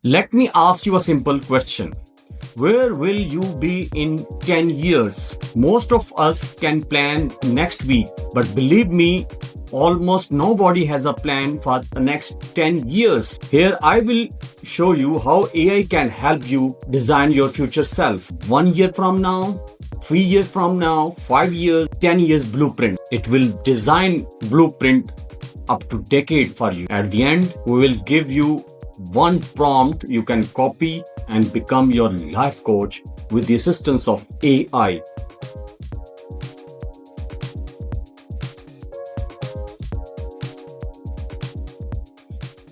Let me ask you a simple question. Where will you be in 10 years? Most of us can plan next week, but believe me, almost nobody has a plan for the next 10 years. Here I will show you how AI can help you design your future self. 1 year from now, 3 years from now, 5 years, 10 years blueprint. It will design blueprint up to decade for you. At the end, we will give you one prompt you can copy and become your life coach with the assistance of AI.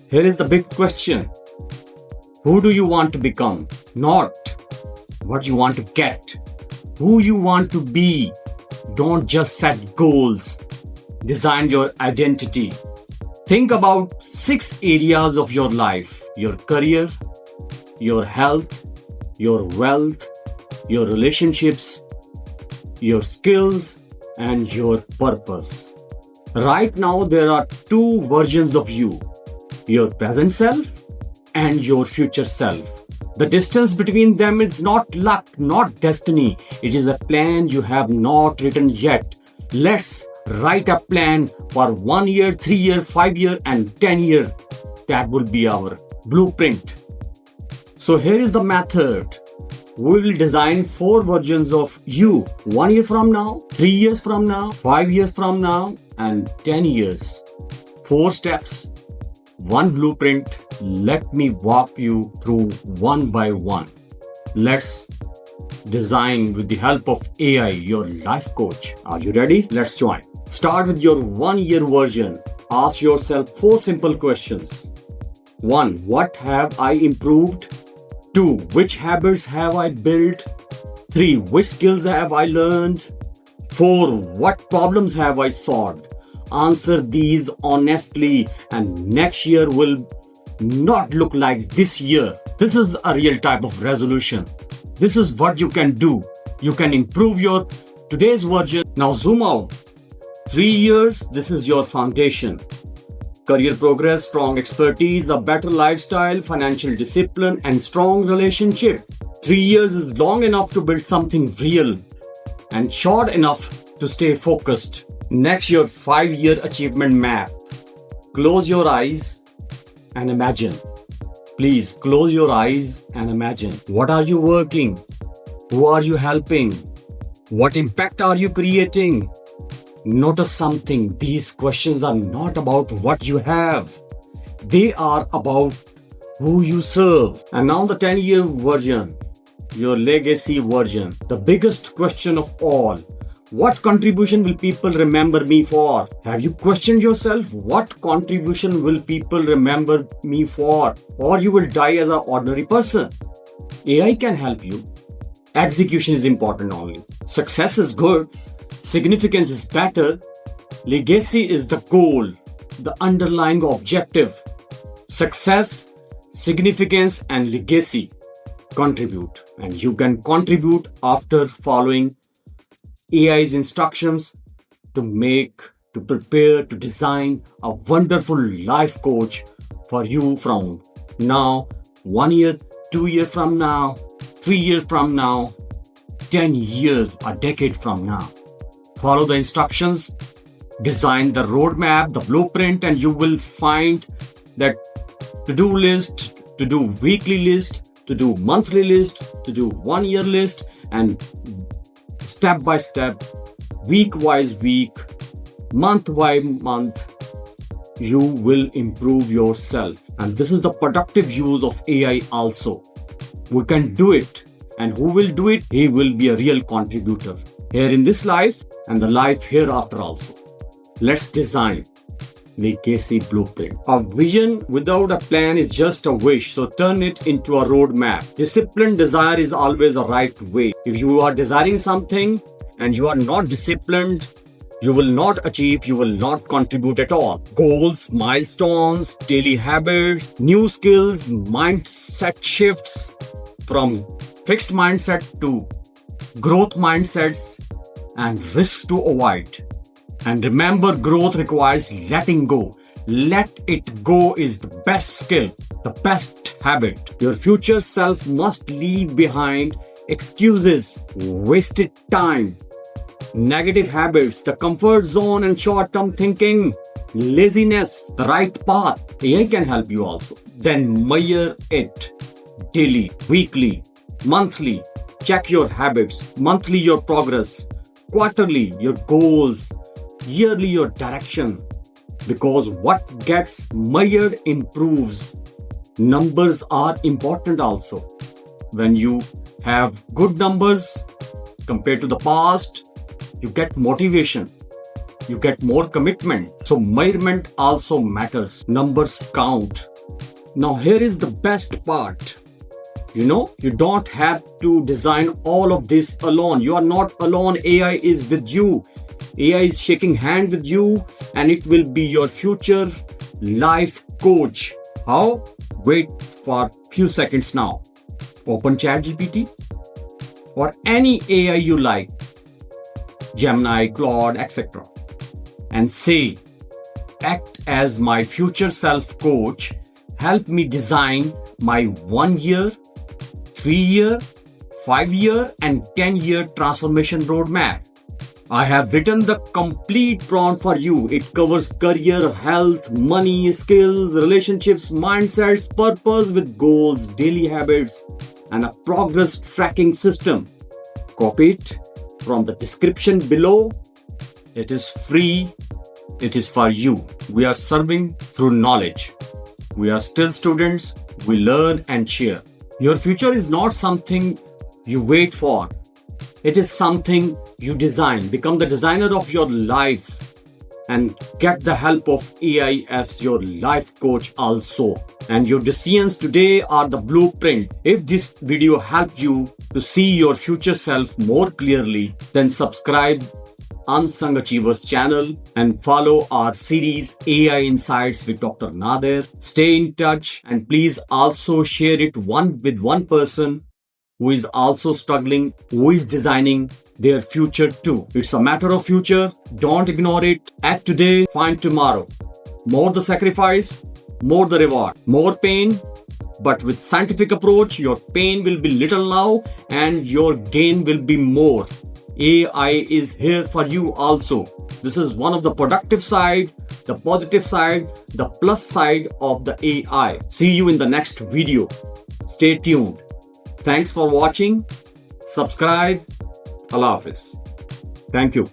Here is the big question. Who do you want to become? Not what you want to get. Who you want to be. Don't just set goals. Design your identity. Think about 6 areas of your life: your career, your health, your wealth, your relationships, your skills, and your purpose. Right now, there are 2 versions of you: your present self and your future self. The distance between them is not luck, not destiny. It is a plan you have not written yet. Let's write a plan for 1 year, 3 year, 5 year, and 10 year. That will be our blueprint. So here is the method. We will design 4 versions of you: 1 year from now, 3 years from now, 5 years from now, and 10 years. 4 steps, 1 blueprint. Let me walk you through one by one. Let's design with the help of AI your life coach. Are you ready? Let's join. Start with your 1 year version. Ask yourself 4 simple questions. 1. What have I improved? 2. Which habits have I built? 3. Which skills have I learned? 4. What problems have I solved? Answer these honestly, and next year will not look like this year. This is a real type of resolution. This is what you can do. You can improve your today's version. Now zoom out. 3 years, this is your foundation. Career progress, strong expertise, a better lifestyle, financial discipline, and strong relationship. 3 years is long enough to build something real and short enough to stay focused. Next, your 5-year achievement map. Close your eyes and imagine. Please close your eyes and imagine. What are you working? Who are you helping? What impact are you creating? Notice something. These questions are not about what you have. They are about who you serve. And now the 10-year version, your legacy version. The biggest question of all. What contribution will people remember me for? Have you questioned yourself? What contribution will people remember me for? Or you will die as an ordinary person. AI can help you. Execution is important only. Success is good. Significance is better. Legacy is the goal, the underlying objective. Success, significance, and legacy contribute. And you can contribute after following AI's instructions to prepare, to design a wonderful life coach for you from now, 1 year, 2 years from now, 3 years from now, 10 years, a decade from now. Follow the instructions, design the roadmap, the blueprint, and you will find that to-do list, to do weekly list, to do monthly list, to do 1 year list, and step by step, week wise week, month by month, you will improve yourself. And this is the productive use of AI also. We can do it. And who will do it? He will be a real contributor here in this life and the life hereafter also. Let's design legacy blueprint. A vision without a plan is just a wish, so turn it into a roadmap. Disciplined desire is always a right way. If you are desiring something and you are not disciplined, you will not achieve, you will not contribute at all. Goals, milestones, daily habits, new skills, mindset shifts from fixed mindset to growth mindsets, and risks to avoid. And remember, growth requires letting go. Let it go is the best skill, the best habit. Your future self must leave behind excuses, wasted time, negative habits, the comfort zone and short-term thinking, laziness, the right path. AI can help you also. Then measure it daily, weekly, monthly. Check your habits, monthly your progress, quarterly your goals, yearly your direction. Because what gets measured improves. Numbers are important also. When you have good numbers compared to the past, you get motivation, you get more commitment. So measurement also matters. Numbers count. Now here is the best part. You don't have to design all of this alone. You are not alone. AI is with you. AI is shaking hand with you, and it will be your future life coach. How? Wait for few seconds now. Open ChatGPT or any AI you like, Gemini, Claude, etc. and say, act as my future self coach. Help me design my 1 year, 3 year, 5 year, and 10-year transformation roadmap. I have written the complete prompt for you. It covers career, health, money, skills, relationships, mindsets, purpose with goals, daily habits, and a progress tracking system. Copy it from the description below. It is free. It is for you. We are serving through knowledge. We are still students. We learn and share. Your future is not something you wait for. It is something you design. Become the designer of your life and get the help of AI as your life coach also. And your decisions today are the blueprint. If this video helped you to see your future self more clearly, then subscribe Unsung Achievers channel and follow our series AI Insights with Dr. Nader. Stay in touch and please also share it with one person who is also struggling, who is designing their future too. It's a matter of future. Don't ignore it. Act today, find tomorrow. More the sacrifice, more the reward. More pain, but with scientific approach, your pain will be little now and your gain will be more. AI is here for you also. This is one of the productive side, the positive side, the plus side of the AI. See you in the next video. Stay tuned. Thanks for watching. Subscribe. Allah Hafiz. Thank you.